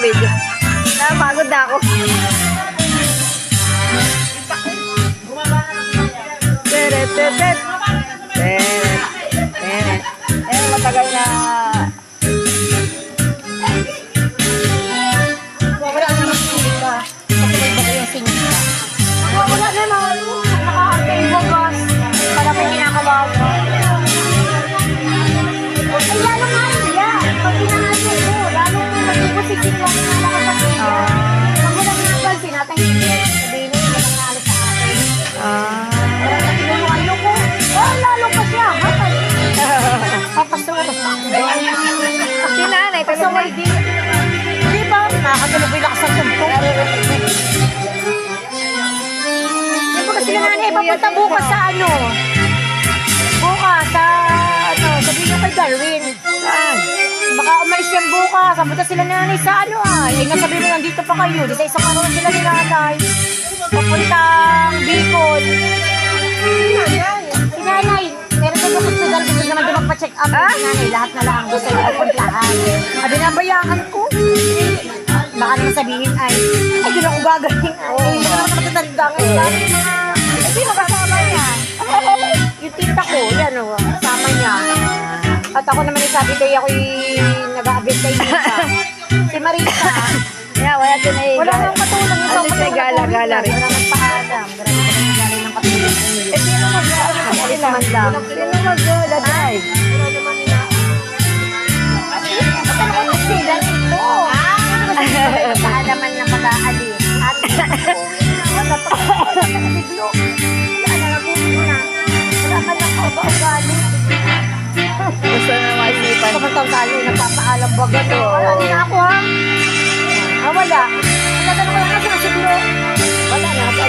video. Napagod na ako. Teret, teret. Teret. Teret. Matagal na. Wala na naman singka. Kasi may bago yung singka. Wala na naman. Nakakarte yung bagas. Para may kinakabawa. Ay, lalo nga iya. Pag pinangasin mo, lalo magpupusikin lang yung mga kapatid. Pag walang napansin natin, sabihin mo, walang naalis sa atin. Parang nakinunuan ko. Oh, lalo pa siya. Papasura pa. Si nanay, Pasaway din. Di ba? Nakakatulog yung lakas ng tumpong. Di ba kasi nanay, papunta bukas sa ano? Bukas sa ano, sabihin niyo kay Darwin. Baka umalis yan bukas. Sabuta sila nanay sa ano ay. Ay nga sabihin mo nandito pa kayo. Di sa isang araw na sila ni nanay. Papuntang Bicol. Si nanay. Pero sa hospital gusto naman doon magpa-check up. Si nanay lahat na lang gusto yung papuntahan. Sabi na bayaan ko. Baka naman sabihin ay doon ako gagaling. Ay, hindi naman matatanda ngayon. Ay, sino kasama niya? Yung tita ko, yan o, kasama niya. At ako naman yung sabi ko, ako'y nag-aabit kay tita. Si Marita. Yeah, wala din ay Wala nang katulong. Ano siya gala-gala rin. Wala nang paalam. Grabe ka nang galing ng katulong. Sino mag-ano pa sila? Sino mag-laday? Ano sila nito? Kaalaman na mag-aali. At wala pa biglo. Wala na nabuli na. Wala ka na kaugali. Gusto na maisipan. Kapag tayo nagpapaalam baga to. Wala din ako ha.